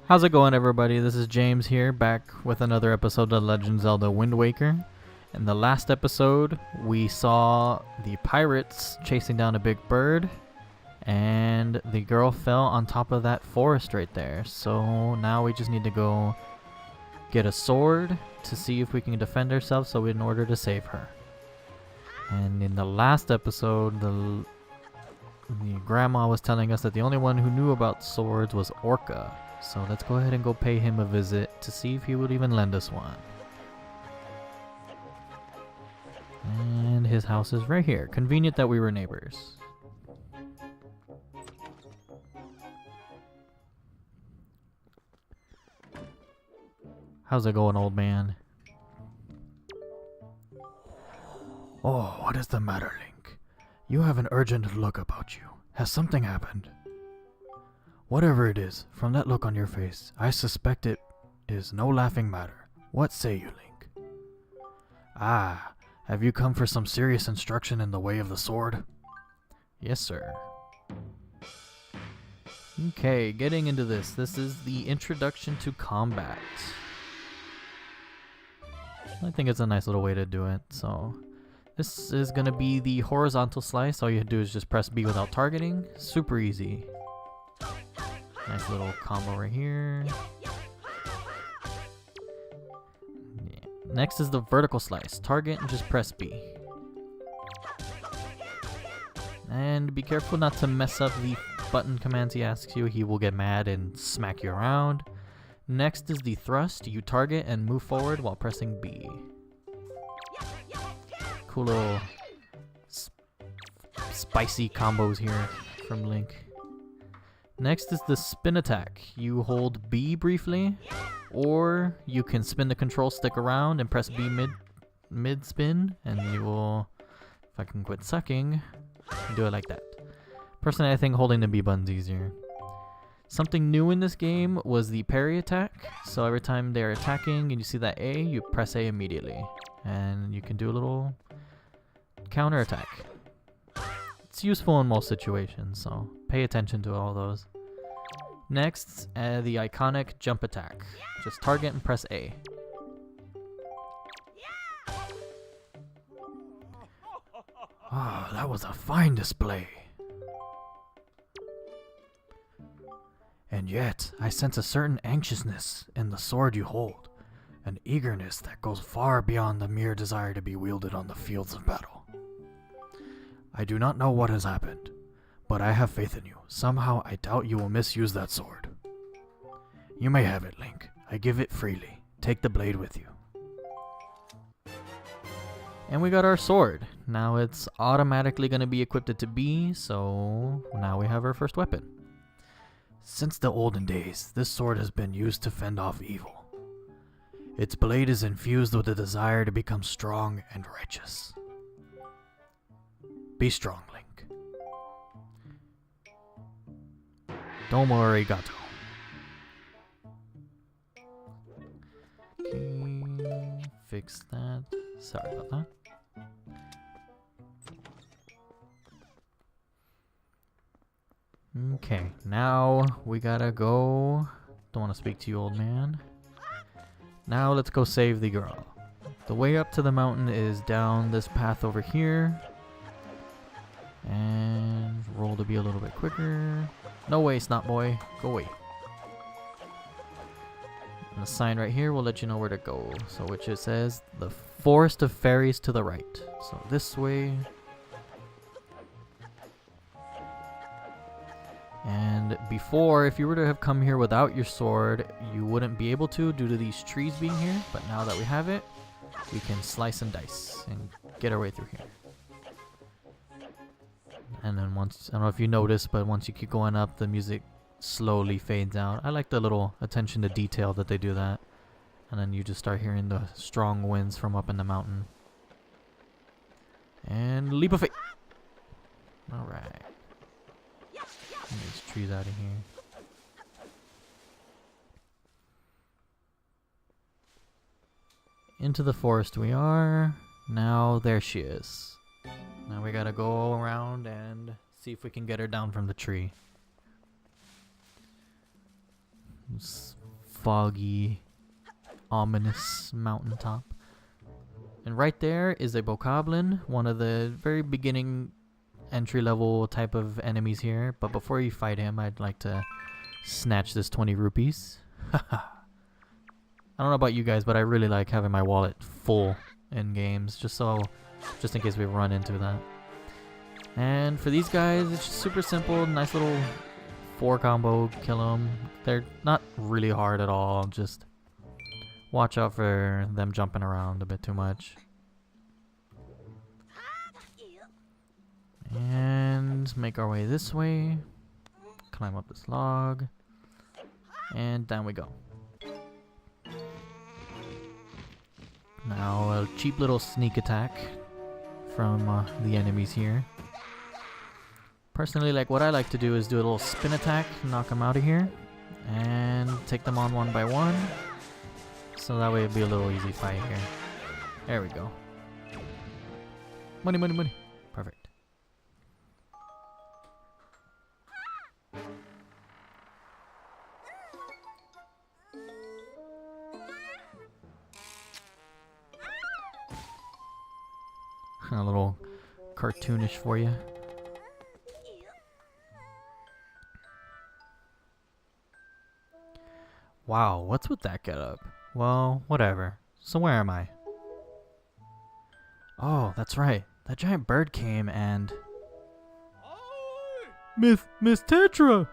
How's it going, everybody? This is James here, back with another episode of Legend of Zelda Wind Waker. In the last episode, we saw the pirates chasing down a big bird, and the girl fell on top of that forest right there. So now we just need to go get a sword to see if we can defend ourselves in order to save her. And in the last episode, the grandma was telling us that the only one who knew about swords was Orca. So let's go ahead and go pay him a visit to see if he would even lend us one. And his house is right here. Convenient that we were neighbors. How's it going, old man? Oh, what is the matter, Link? You have an urgent look about you. Has something happened? Whatever it is, from that look on your face, I suspect it is no laughing matter. What say you, Link? Ah, have you come for some serious instruction in the way of the sword? Yes, sir. Okay, getting into this. This is the introduction to combat. I think it's a nice little way to do it. So, this is going to be the horizontal slice. All you do is just press B without targeting. Super easy. Nice little combo right here. Yeah. Next is the vertical slice. Target and just press B. And be careful not to mess up the button commands he asks you. He will get mad and smack you around. Next is the thrust. You target and move forward while pressing B. Cool little spicy combos here from Link. Next is the spin attack. You hold B briefly, or you can spin the control stick around and press B mid spin, and you will, if I can quit sucking, do it like that. Personally, I think holding the B button's easier. Something new in this game was the parry attack. So every time they're attacking and you see that A, you press A immediately, and you can do a little counter attack. It's useful in most situations, so pay attention to all those. Next, the iconic jump attack. Just target and press A. Ah, that was a fine display. And yet, I sense a certain anxiousness in the sword you hold, an eagerness that goes far beyond the mere desire to be wielded on the fields of battle. I do not know what has happened, but I have faith in you. Somehow I doubt you will misuse that sword. You may have it, Link. I give it freely. Take the blade with you. And we got our sword. Now it's automatically going to be equipped to B, so now we have our first weapon. Since the olden days, this sword has been used to fend off evil. Its blade is infused with a desire to become strong and righteous. Be strong, Link. Domo arigato. Okay, fix that. Sorry about that. Okay, now we gotta go. Don't want to speak to you, old man. Now let's go save the girl. The way up to the mountain is down this path over here. And roll to be a little bit quicker. No way, snot boy. Go away. And the sign right here will let you know where to go. So which it says the Forest of Fairies to the right. So this way. And before, if you were to have come here without your sword, you wouldn't be able to due to these trees being here. But now that we have it, we can slice and dice and get our way through here. And then once, I don't know if you noticed, but once you keep going up, the music slowly fades out. I like the little attention to detail that they do that. And then you just start hearing the strong winds from up in the mountain. And leap of faith. Alright. Get these trees out of here. Into the forest we are. Now there she is. Now we gotta go around and see if we can get her down from the tree. This foggy, ominous mountaintop. And right there is a bokoblin, one of the very beginning entry-level type of enemies here. But before you fight him, I'd like to snatch this 20 rupees. I don't know about you guys, but I really like having my wallet full in games, just in case we run into that. And for these guys, it's just super simple, nice little 4 combo, kill them. They're not really hard at all, just watch out for them jumping around a bit too much. And make our way this way. Climb up this log. And down we go. Now a cheap little sneak attack from the enemies here. Personally, like what I like to do is do a little spin attack, knock them out of here, and take them on one by one. So that way it'll be a little easy fight here. There we go. Money, money, money. Perfect. A little cartoonish for you. Wow, what's with that getup? Well, whatever. So where am I? Oh, that's right. That giant bird came and... Miss Tetra!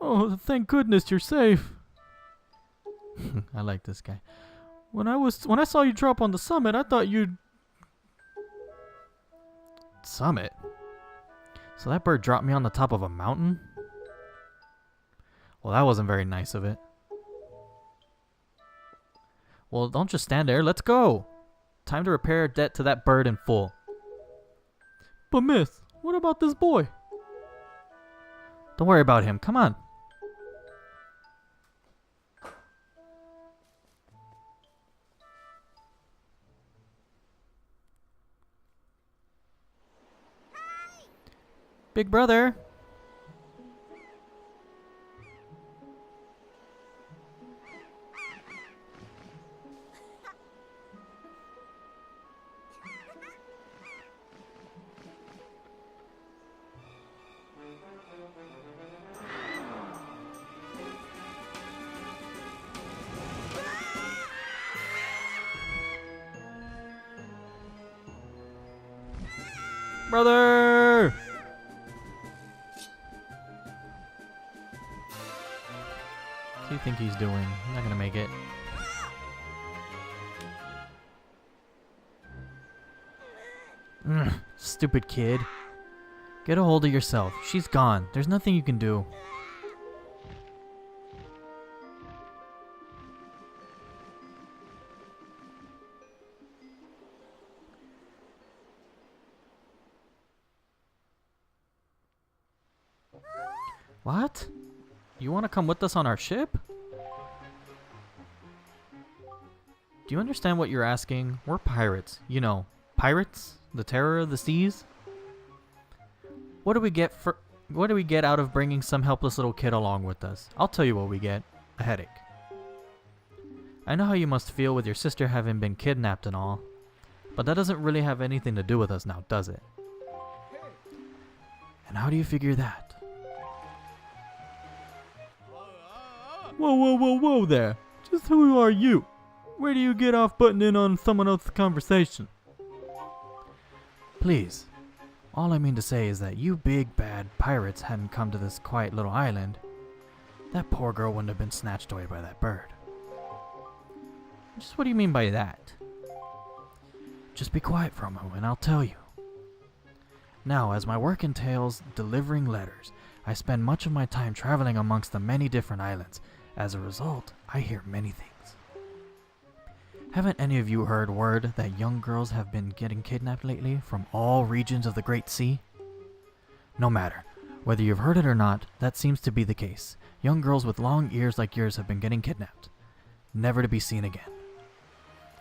Oh, thank goodness you're safe. I like this guy. When I saw you drop on the summit, I thought you'd... Summit? So that bird dropped me on the top of a mountain? Well, that wasn't very nice of it. Well, don't just stand there. Let's go. Time to repair our debt to that bird in full. But miss, what about this boy? Don't worry about him. Come on. Big brother. Brother! What do you think he's doing? He's not gonna make it. Stupid kid. Get a hold of yourself. She's gone. There's nothing you can do. What? You want to come with us on our ship? Do you understand what you're asking? We're pirates. You know, pirates? The terror of the seas? What do we get out of bringing some helpless little kid along with us? I'll tell you what we get. A headache. I know how you must feel with your sister having been kidnapped and all, but that doesn't really have anything to do with us now, does it? And how do you figure that? Whoa, whoa, whoa, whoa there. Just who are you? Where do you get off butting in on someone else's conversation? Please. All I mean to say is that you big bad pirates hadn't come to this quiet little island, that poor girl wouldn't have been snatched away by that bird. Just what do you mean by that? Just be quiet for a moment and I'll tell you. Now, as my work entails delivering letters, I spend much of my time traveling amongst the many different islands. As a result, I hear many things. Haven't any of you heard word that young girls have been getting kidnapped lately from all regions of the Great Sea? No matter, whether you've heard it or not, that seems to be the case. Young girls with long ears like yours have been getting kidnapped, never to be seen again.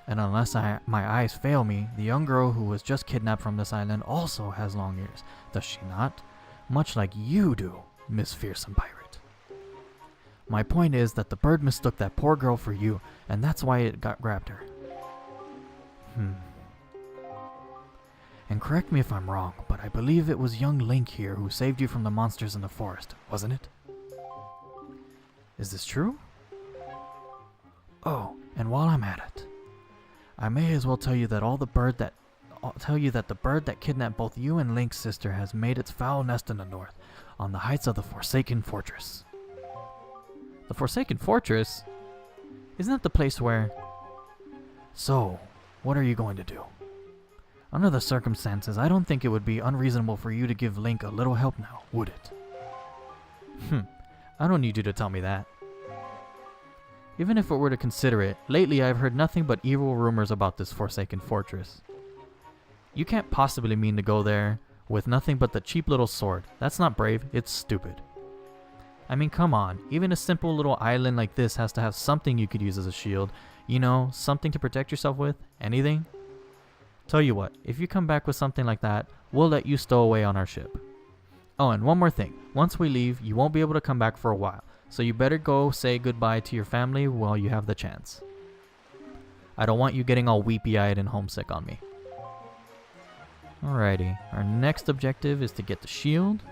And unless my eyes fail me, the young girl who was just kidnapped from this island also has long ears, does she not? Much like you do. Miss Fearsome Pirate. My point is that the bird mistook that poor girl for you, and that's why it grabbed her. And correct me if I'm wrong, but I believe it was young Link here who saved you from the monsters in the forest, wasn't it? Is this true? Oh, and while I'm at it, I may as well tell you that the bird that kidnapped both you and Link's sister has made its foul nest in the north, on the heights of the Forsaken Fortress. The Forsaken Fortress? Isn't that the place where... So, what are you going to do? Under the circumstances, I don't think it would be unreasonable for you to give Link a little help now, would it? I don't need you to tell me that. Even if it were to consider it, lately I've heard nothing but evil rumors about this Forsaken Fortress. You can't possibly mean to go there with nothing but the cheap little sword. That's not brave, it's stupid. I mean, come on, even a simple little island like this has to have something you could use as a shield. You know, something to protect yourself with? Anything? Tell you what, if you come back with something like that, we'll let you stow away on our ship. Oh, and one more thing. Once we leave, you won't be able to come back for a while, so you better go say goodbye to your family while you have the chance. I don't want you getting all weepy-eyed and homesick on me. Alrighty, our next objective is to get the shield.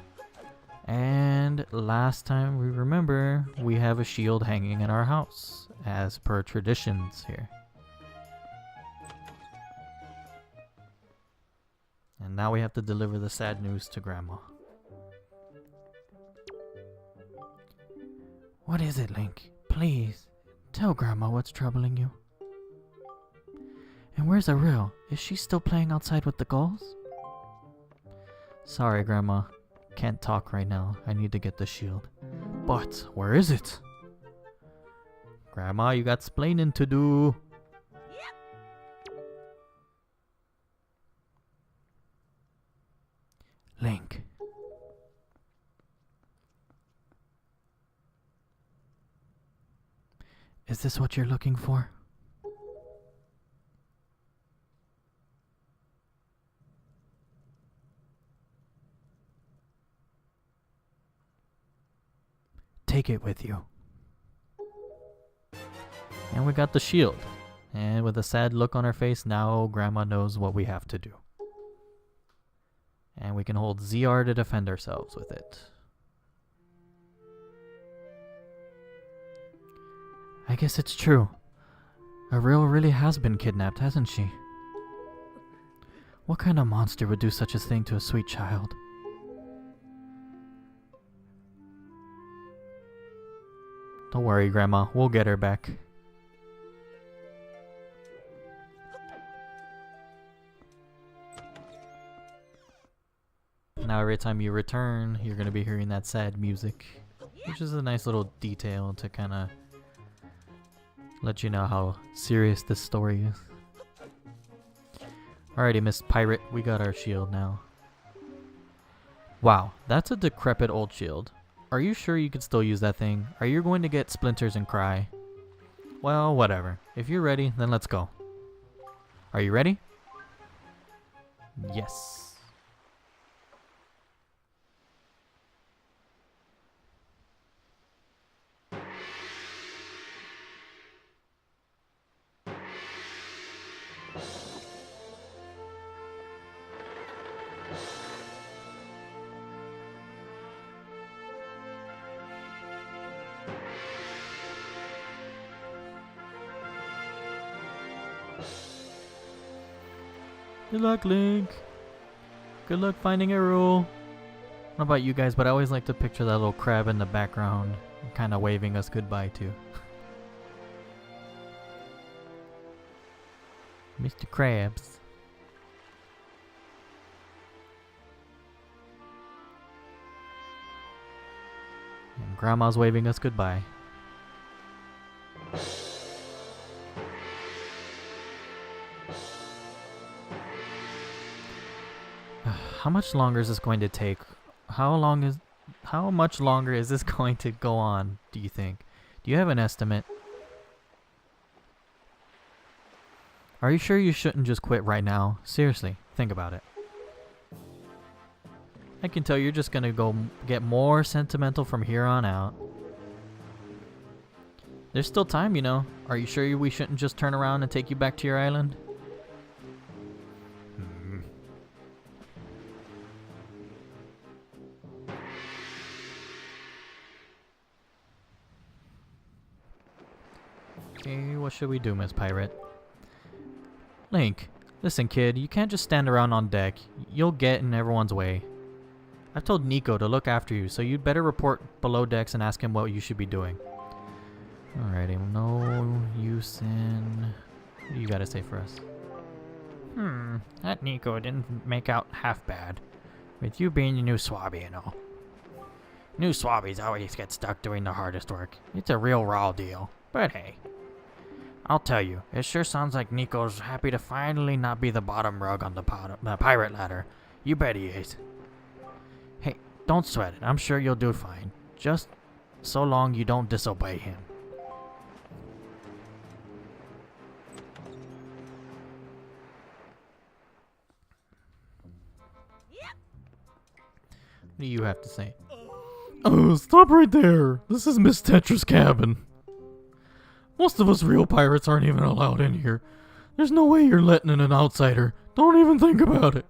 And last time we remember, we have a shield hanging in our house, as per traditions here. And now we have to deliver the sad news to Grandma. What is it, Link? Please, tell Grandma what's troubling you. And where's Ariel? Is she still playing outside with the gulls? Sorry, Grandma. Can't talk right now. I need to get the shield. But, where is it? Grandma, you got splaining to do. Link. Is this what you're looking for? Take it with you. And we got the shield. And with a sad look on her face, now Grandma knows what we have to do. And we can hold ZR to defend ourselves with it. I guess it's true. Ariel really has been kidnapped, hasn't she? What kind of monster would do such a thing to a sweet child? Don't worry, Grandma. We'll get her back. Now every time you return, you're going to be hearing that sad music, which is a nice little detail to kind of let you know how serious this story is. Alrighty, Miss Pirate, we got our shield now. Wow, that's a decrepit old shield. Are you sure you could still use that thing? Are you going to get splinters and cry? Well, whatever. If you're ready, then let's go. Are you ready? Yes. Good luck, Link. Good luck finding Hyrule. I don't know about you guys, but I always like to picture that little crab in the background, kind of waving us goodbye to. Mr. Krabs. And Grandma's waving us goodbye. How much longer is this going to take? How much longer is this going to go on, do you think? Do you have an estimate? Are you sure you shouldn't just quit right now? Seriously, think about it. I can tell you're just gonna go get more sentimental from here on out. There's still time, you know. Are you sure we shouldn't just turn around and take you back to your island? Okay, what should we do, Miss Pirate? Link, listen kid, you can't just stand around on deck. You'll get in everyone's way. I've told Nico to look after you, so you'd better report below decks and ask him what you should be doing. Alrighty, no use in... What do you gotta say for us? That Nico didn't make out half bad. With you being the new swabby and all. New swabbies always get stuck doing the hardest work. It's a real raw deal. But hey, I'll tell you, it sure sounds like Nico's happy to finally not be the bottom rug on the pirate ladder. You bet he is. Hey, don't sweat it. I'm sure you'll do fine. Just so long you don't disobey him. What do you have to say? Oh, stop right there. This is Miss Tetra's cabin. Most of us real pirates aren't even allowed in here. There's no way you're letting in an outsider. Don't even think about it.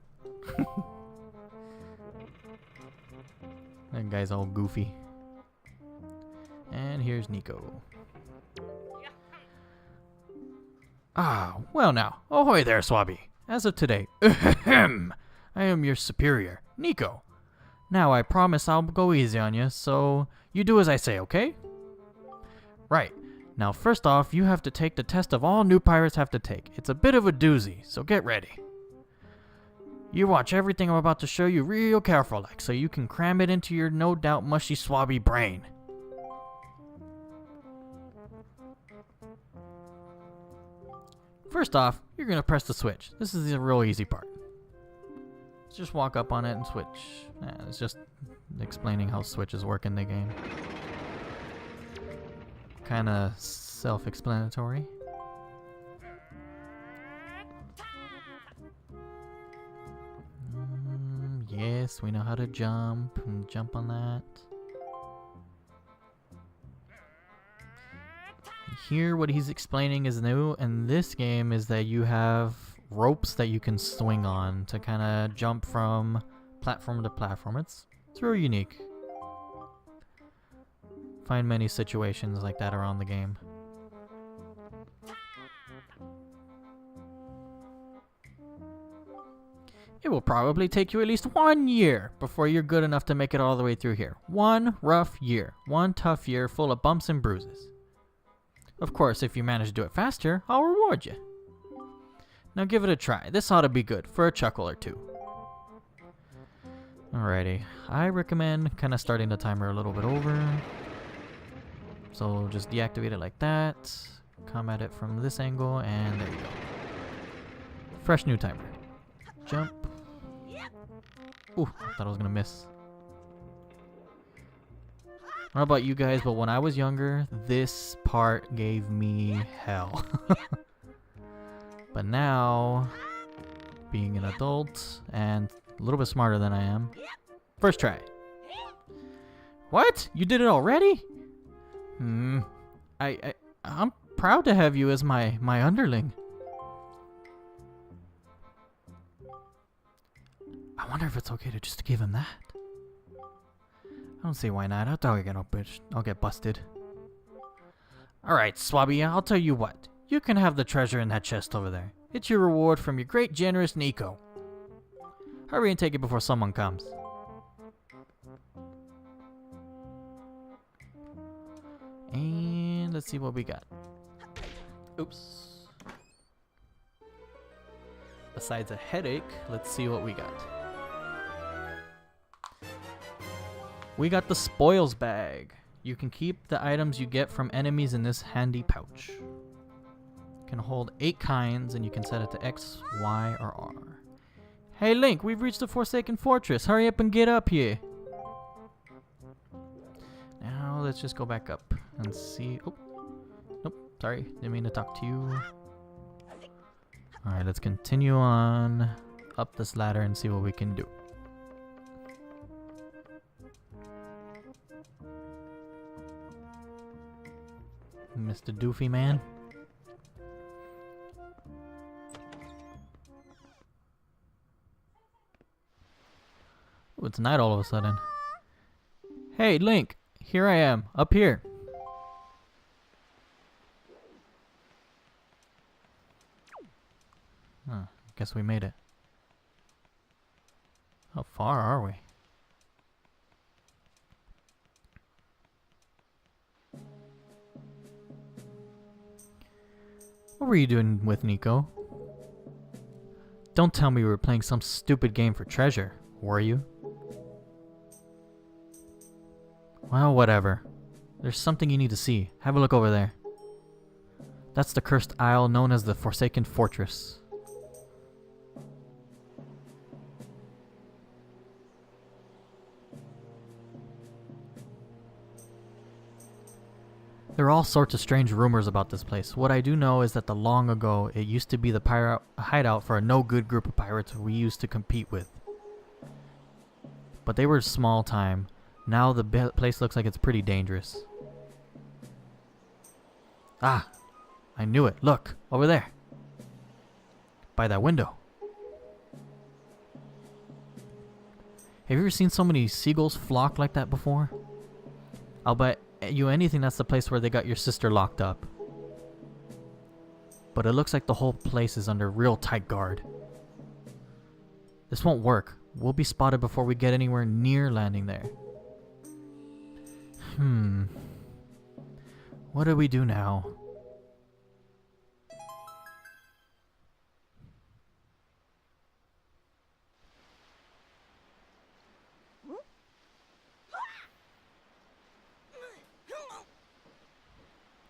That guy's all goofy. And here's Nico. Ah, well now. Ahoy there, swabby. As of today, Ahem. I am your superior, Nico. now I promise I'll go easy on you, so You do as I say, okay? right. Now first off, you have to take the test of all new pirates have to take. It's a bit of a doozy, so get ready. You watch everything I'm about to show you real careful like, so you can cram it into your no doubt mushy swabby brain. First off, you're gonna press the switch. This is the real easy part. Just walk up on it and switch. It's just explaining how switches work in the game. Kinda self-explanatory. Yes, we know how to jump and jump on that. Here, what he's explaining is new in this game is that you have ropes that you can swing on to kind of jump from platform to platform. It's real unique. Find many situations like that around the game. It will probably take you at least 1 year before you're good enough to make it all the way through here. One rough year. One tough year full of bumps and bruises. Of course, if you manage to do it faster, I'll reward you. Now give it a try. This ought to be good for a chuckle or two. Alrighty. I recommend kind of starting the timer a little bit over. So just deactivate it like that. Come at it from this angle, and there you go. Fresh new timer. Jump. Ooh, I thought I was gonna miss. I don't know about you guys, but when I was younger, this part gave me hell. But now, being an adult and a little bit smarter than I am, first try. What? You did it already? I'm proud to have you as my underling. I wonder if it's okay to just give him that. I don't see why not. I thought I'll get busted. Alright, Swabby, I'll tell you what. You can have the treasure in that chest over there. It's your reward from your great generous Nico. Hurry and take it before someone comes. And let's see what we got. Oops. Besides a headache, let's see what we got. We got the spoils bag. You can keep the items you get from enemies in this handy pouch. Can hold 8 kinds, and you can set it to X, Y, or R. Hey Link, we've reached the Forsaken Fortress. Hurry up and get up here. Now let's just go back up and see. Oh, nope, sorry, didn't mean to talk to you. Alright, let's continue on up this ladder and see what we can do. Mr. Doofy Man. Ooh, it's night all of a sudden. Hey, Link! Here I am, up here. Huh, guess we made it. How far are we? What were you doing with Nico? Don't tell me you were playing some stupid game for treasure, were you? Well, whatever. There's something you need to see. Have a look over there. That's the cursed isle known as the Forsaken Fortress. There are all sorts of strange rumors about this place. What I do know is that long ago, it used to be the pirate hideout for a no-good group of pirates we used to compete with. But they were small time. Now the place looks like it's pretty dangerous. Ah! I knew it. Look! Over there! By that window. Have you ever seen so many seagulls flock like that before? I'll bet you anything that's the place where they got your sister locked up. But it looks like the whole place is under real tight guard. This won't work. We'll be spotted before we get anywhere near landing there. What do we do now?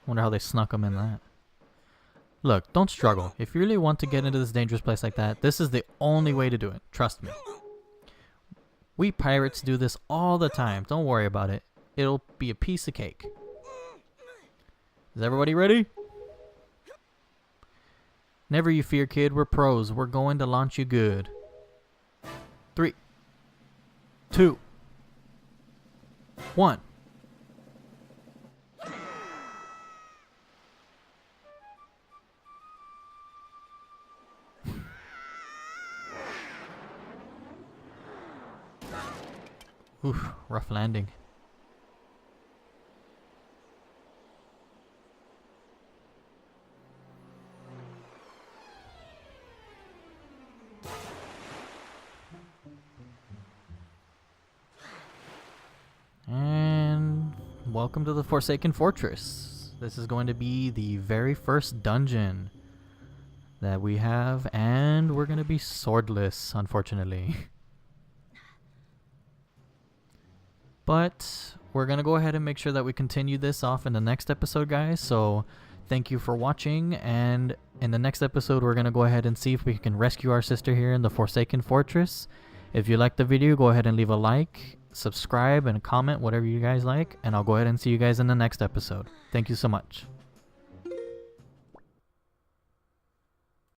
Wonder how they snuck him in that. Look, don't struggle. If you really want to get into this dangerous place like that, this is the only way to do it. Trust me. We pirates do this all the time. Don't worry about it. It'll be a piece of cake. Is everybody ready? Never you fear, kid. We're pros. We're going to launch you good. 3, 2, 1. Oof, rough landing. And welcome to the Forsaken Fortress. This is going to be the very first dungeon that we have, and we're going to be swordless, unfortunately. But we're going to go ahead and make sure that we continue this off in the next episode, guys. So thank you for watching. And in the next episode, we're going to go ahead and see if we can rescue our sister here in the Forsaken Fortress. If you liked the video, go ahead and leave a like, subscribe, and comment, whatever you guys like. And I'll go ahead and see you guys in the next episode. Thank you so much.